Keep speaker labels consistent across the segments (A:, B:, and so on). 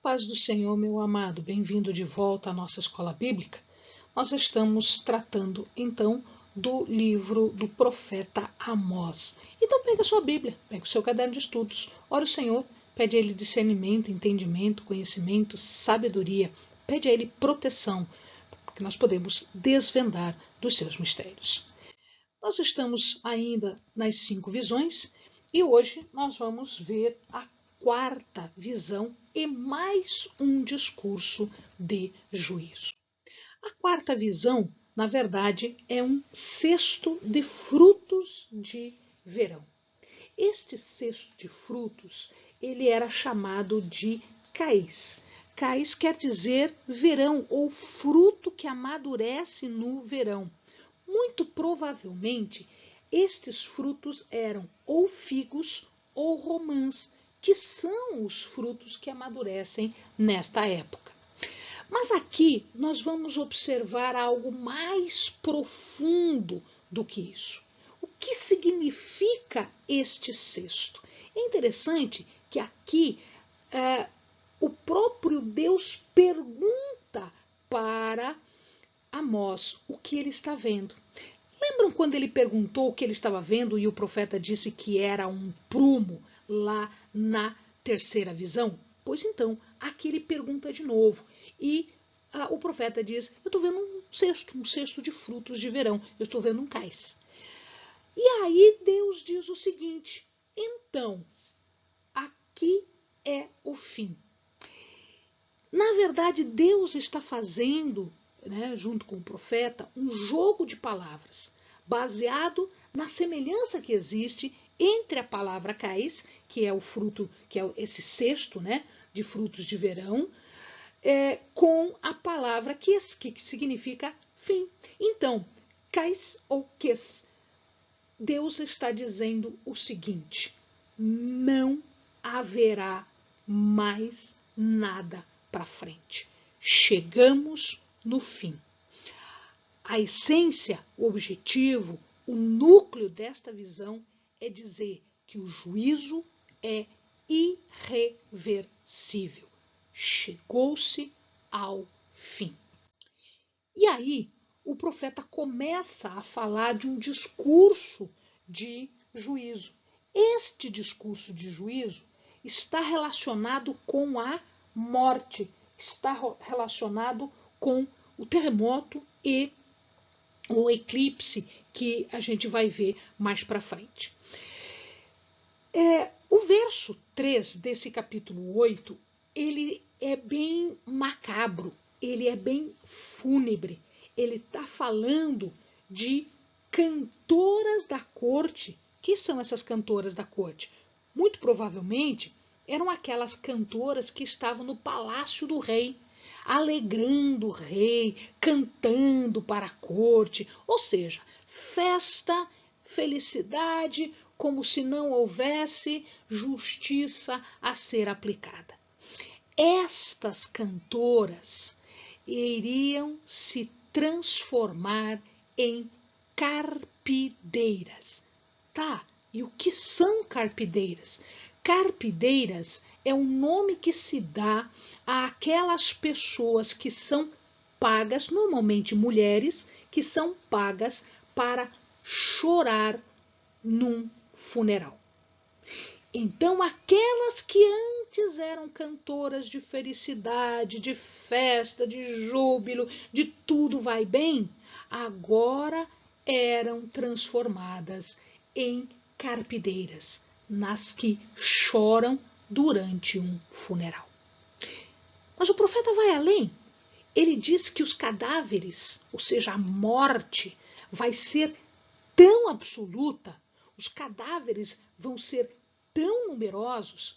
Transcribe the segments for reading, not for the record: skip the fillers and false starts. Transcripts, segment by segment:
A: Paz do Senhor, meu amado, bem-vindo de volta à nossa escola bíblica. Nós estamos tratando, então, do livro do profeta Amós. Então, pega a sua Bíblia, pega o seu caderno de estudos, ora o Senhor, pede a Ele discernimento, entendimento, conhecimento, sabedoria, pede a Ele proteção, porque nós podemos desvendar dos seus mistérios. Nós estamos ainda nas 5 visões e hoje nós vamos ver a quarta visão e mais um discurso de juízo. A quarta visão, na verdade, é um cesto de frutos de verão. Este cesto de frutos, ele era chamado de cais. Cais quer dizer verão ou fruto que amadurece no verão. Muito provavelmente, estes frutos eram ou figos ou romãs, que são os frutos que amadurecem nesta época. Mas aqui nós vamos observar algo mais profundo do que isso. O que significa este cesto? É interessante que aqui o próprio Deus pergunta para Amós o que ele está vendo. Lembram quando ele perguntou o que ele estava vendo e o profeta disse que era um prumo lá na terceira visão? Pois então, aqui ele pergunta de novo e o profeta diz, eu estou vendo um cesto de frutos de verão, eu estou vendo um cais. E aí Deus diz o seguinte, então, aqui é o fim. Na verdade, Deus está fazendo, junto com o profeta, um jogo de palavras, baseado na semelhança que existe entre a palavra cais, que é o fruto, que é esse cesto de frutos de verão, com a palavra ques, que significa fim. Então, cais ou ques, Deus está dizendo o seguinte, não haverá mais nada para frente. Chegamos no fim. A essência, o objetivo, o núcleo desta visão é dizer que o juízo é irreversível. Chegou-se ao fim. E aí, o profeta começa a falar de um discurso de juízo. Este discurso de juízo está relacionado com a morte, está relacionado com o terremoto e o eclipse que a gente vai ver mais para frente. O verso 3 desse capítulo 8, ele é bem macabro, ele é bem fúnebre. Ele está falando de cantoras da corte. Quem são essas cantoras da corte? Muito provavelmente eram aquelas cantoras que estavam no palácio do rei, alegrando o rei, cantando para a corte, ou seja, festa, felicidade, como se não houvesse justiça a ser aplicada. Estas cantoras iriam se transformar em carpideiras. Tá, e o que são carpideiras? Carpideiras é o nome que se dá àquelas pessoas que são pagas, normalmente mulheres, que são pagas para chorar num funeral. Então, aquelas que antes eram cantoras de felicidade, de festa, de júbilo, de tudo vai bem, agora eram transformadas em carpideiras, nas que choram durante um funeral. Mas o profeta vai além. Ele diz que os cadáveres, ou seja, a morte, vai ser tão absoluta, os cadáveres vão ser tão numerosos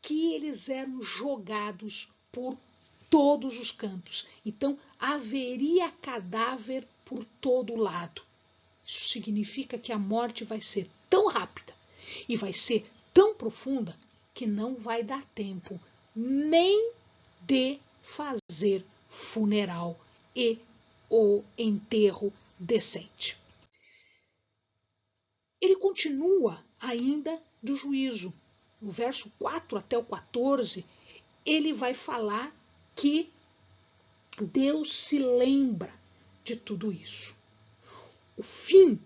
A: que eles eram jogados por todos os cantos. Então, haveria cadáver por todo lado. Isso significa que a morte vai ser tão rápida e vai ser tão profunda que não vai dar tempo nem de fazer funeral e o enterro decente. Ele continua ainda do juízo. No verso 4 até o 14, ele vai falar que Deus se lembra de tudo isso. O fim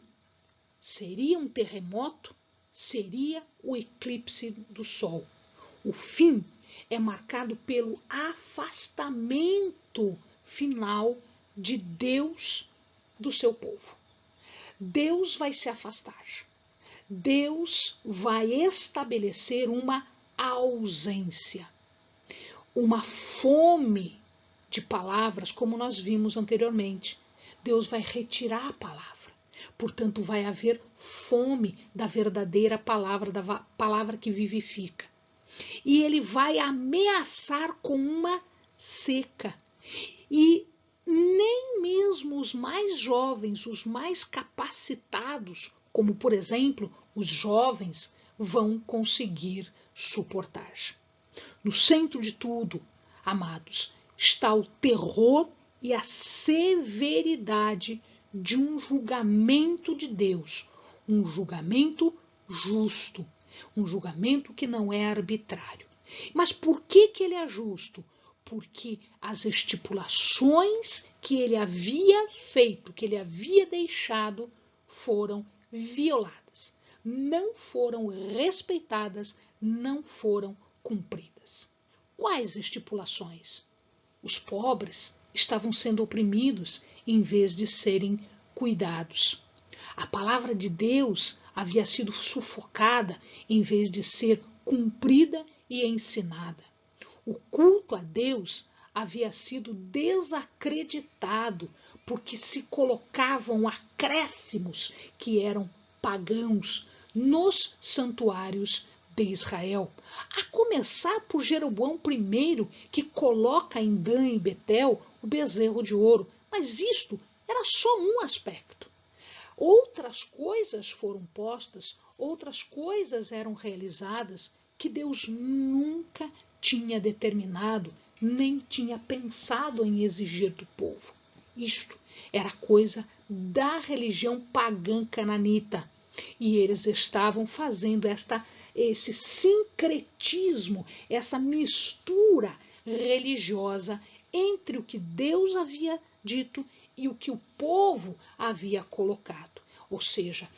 A: seria um terremoto, seria o eclipse do Sol. O fim é marcado pelo afastamento final de Deus do seu povo. Deus vai se afastar. Deus vai estabelecer uma ausência, uma fome de palavras, como nós vimos anteriormente. Deus vai retirar a palavra. Portanto, vai haver fome da verdadeira palavra, da palavra que vivifica. E ele vai ameaçar com uma seca. E nem mesmo os mais jovens, os mais capacitados, como por exemplo os jovens, vão conseguir suportar. No centro de tudo, amados, está o terror e a severidade de um julgamento de Deus, um julgamento justo, um julgamento que não é arbitrário. Mas por que ele é justo? Porque as estipulações que ele havia feito, que ele havia deixado, foram violadas, não foram respeitadas, não foram cumpridas. Quais estipulações? Os pobres estavam sendo oprimidos em vez de serem cuidados. A palavra de Deus havia sido sufocada em vez de ser cumprida e ensinada. O culto a Deus havia sido desacreditado porque se colocavam acréscimos que eram pagãos nos santuários de Israel. A começar por Jeroboão I, que coloca em Dan e Betel o bezerro de ouro. Mas isto era só um aspecto. Outras coisas foram postas, outras coisas eram realizadas que Deus nunca tinha determinado, nem tinha pensado em exigir do povo. Isto era coisa da religião pagã cananita. E eles estavam fazendo esse sincretismo, essa mistura religiosa entre o que Deus havia dito e o que o povo havia colocado. Ou seja,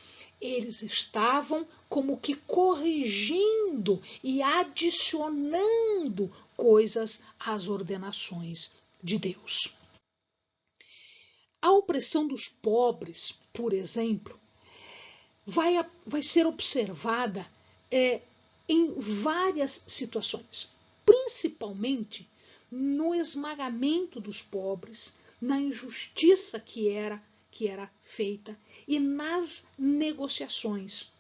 A: eles estavam como que corrigindo e adicionando coisas às ordenações de Deus. A opressão dos pobres, por exemplo, vai ser observada em várias situações, principalmente no esmagamento dos pobres, na injustiça que era feita e nas negociações.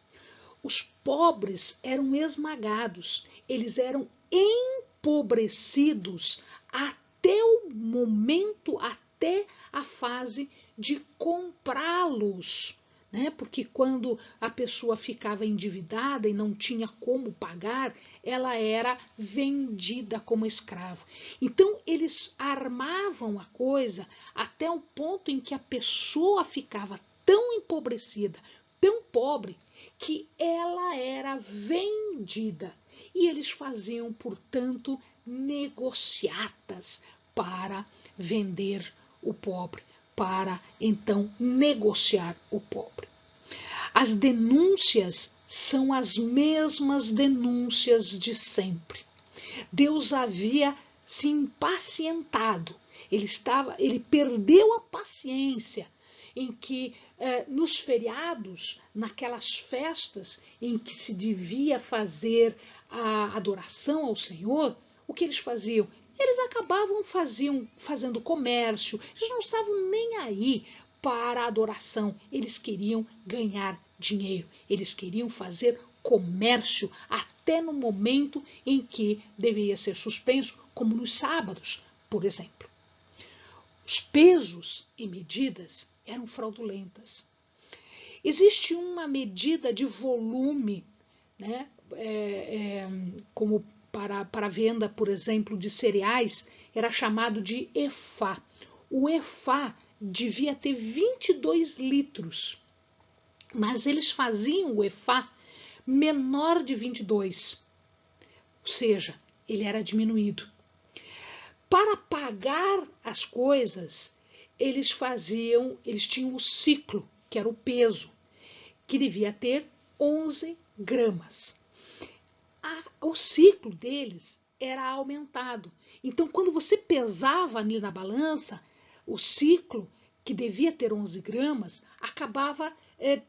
A: Os pobres eram esmagados, eles eram empobrecidos até o momento, até a fase de comprá-los. Porque quando a pessoa ficava endividada e não tinha como pagar, ela era vendida como escravo. Então, eles armavam a coisa até o ponto em que a pessoa ficava tão empobrecida, tão pobre, que ela era vendida. E eles faziam, portanto, negociatas para vender o pobre, para então negociar o pobre. As denúncias são as mesmas denúncias de sempre. Deus havia se impacientado, ele perdeu a paciência em que nos feriados, naquelas festas em que se devia fazer a adoração ao Senhor, o que eles faziam? Eles acabavam fazendo comércio, eles não estavam nem aí para a adoração, eles queriam ganhar dinheiro, eles queriam fazer comércio até no momento em que deveria ser suspenso, como nos sábados, por exemplo. Os pesos e medidas eram fraudulentas. Existe uma medida de volume, como para a venda, por exemplo, de cereais, era chamado de efá. O efá devia ter 22 litros, mas eles faziam o efá menor de 22. Ou seja, ele era diminuído. Para pagar as coisas, eles tinham o ciclo, que era o peso, que devia ter 11 gramas. O ciclo deles era aumentado. Então, quando você pesava ali na balança, o ciclo, que devia ter 11 gramas, acabava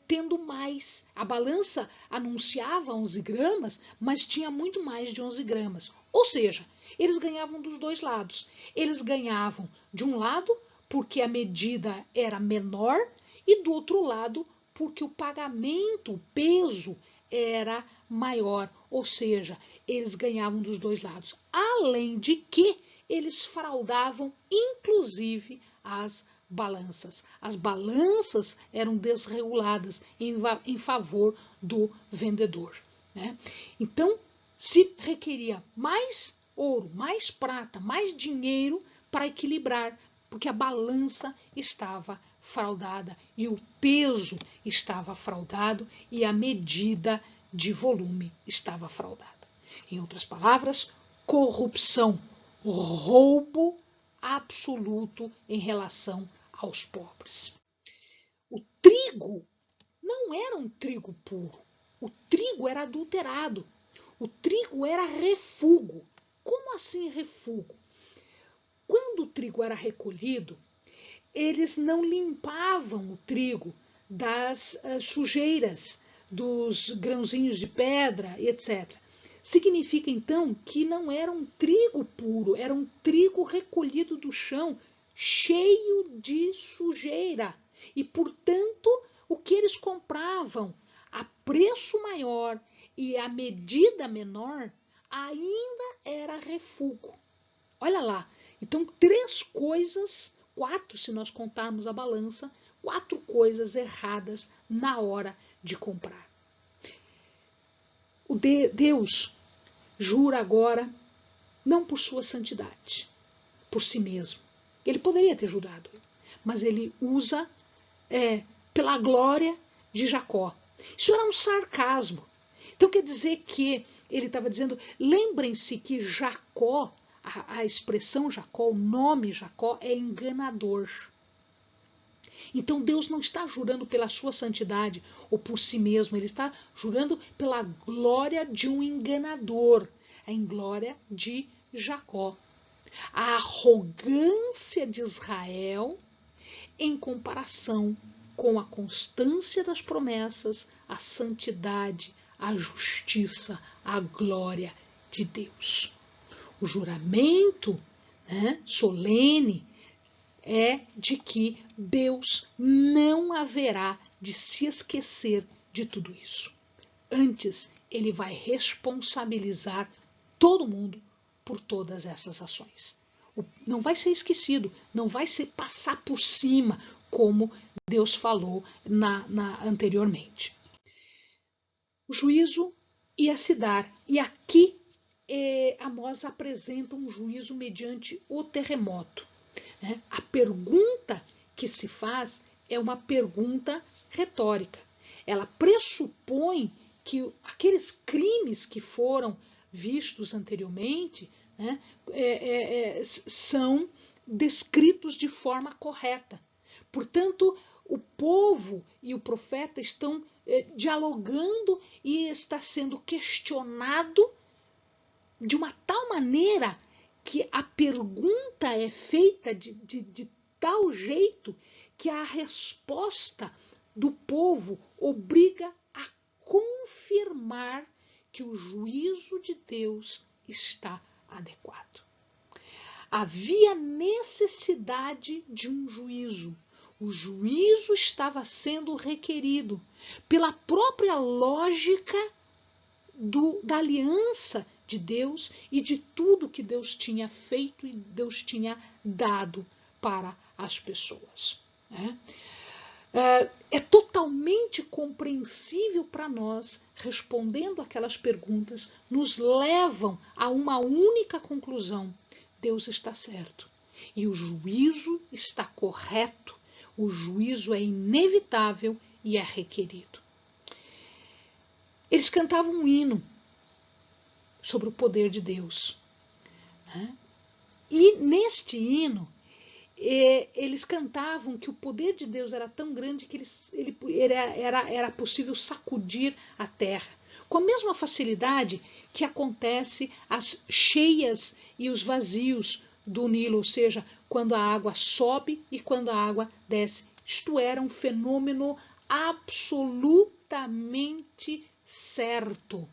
A: tendo mais. A balança anunciava 11 gramas, mas tinha muito mais de 11 gramas. Ou seja, eles ganhavam dos dois lados. Eles ganhavam de um lado, porque a medida era menor, e do outro lado, porque o pagamento, o peso, era maior, ou seja, eles ganhavam dos dois lados. Além de que eles fraudavam, inclusive, as balanças. As balanças eram desreguladas em favor do vendedor, né? Então, se requeria mais ouro, mais prata, mais dinheiro para equilibrar, porque a balança estava fraudada e o peso estava fraudado e a medida de volume estava fraudada. Em outras palavras, corrupção, roubo absoluto em relação aos pobres. O trigo não era um trigo puro. O trigo era adulterado. O trigo era refúgio. Como assim refúgio? Quando o trigo era recolhido, eles não limpavam o trigo das sujeiras, dos grãozinhos de pedra, etc. Significa, então, que não era um trigo puro, era um trigo recolhido do chão, cheio de sujeira. E, portanto, o que eles compravam a preço maior e a medida menor ainda era refúgio. Olha lá, então 3 coisas, 4 se nós contarmos a balança, 4 coisas erradas na hora de comprar. Deus jura agora, não por sua santidade, por si mesmo. Ele poderia ter jurado, mas ele usa pela glória de Jacó. Isso era um sarcasmo. Então quer dizer que ele estava dizendo, lembrem-se que Jacó, a expressão Jacó, o nome Jacó é enganador. Então Deus não está jurando pela sua santidade ou por si mesmo, ele está jurando pela glória de um enganador, a glória de Jacó. A arrogância de Israel em comparação com a constância das promessas, a santidade, a justiça, a glória de Deus. O juramento, né, solene é de que Deus não haverá de se esquecer de tudo isso. Antes, ele vai responsabilizar todo mundo por todas essas ações. Não vai ser esquecido, não vai ser passar por cima, como Deus falou anteriormente. O juízo ia se dar, e aqui Amós apresenta um juízo mediante o terremoto. Né? A pergunta que se faz é uma pergunta retórica. Ela pressupõe que aqueles crimes que foram vistos anteriormente, né, são descritos de forma correta. Portanto, o povo e o profeta estão dialogando e está sendo questionado de uma tal maneira que a pergunta é feita de tal jeito que a resposta do povo obriga a confirmar que o juízo de Deus está adequado. Havia necessidade de um juízo. O juízo estava sendo requerido pela própria lógica da aliança de Deus e de tudo que Deus tinha feito e Deus tinha dado para as pessoas. Né? É totalmente compreensível para nós, respondendo aquelas perguntas, nos levam a uma única conclusão: Deus está certo e o juízo está correto, o juízo é inevitável e é requerido. Eles cantavam um hino sobre o poder de Deus. né? E neste hino, eles cantavam que o poder de Deus era tão grande que era possível sacudir a terra. Com a mesma facilidade que acontece as cheias e os vazios do Nilo, ou seja, quando a água sobe e quando a água desce. Isto era um fenômeno absolutamente certo.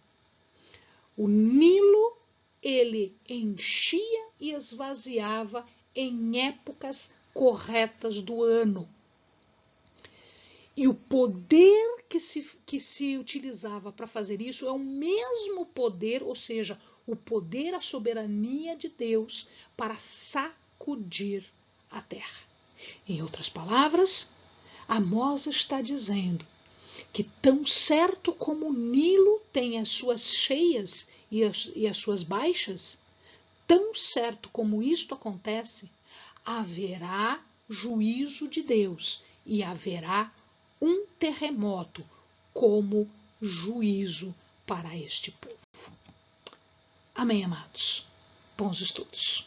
A: O Nilo, ele enchia e esvaziava em épocas corretas do ano. E o poder que se utilizava para fazer isso é o mesmo poder, ou seja, o poder, a soberania de Deus para sacudir a terra. Em outras palavras, Amós está dizendo que tão certo como o Nilo tem as suas cheias e as suas baixas, tão certo como isto acontece, haverá juízo de Deus e haverá um terremoto como juízo para este povo. Amém, amados? Bons estudos.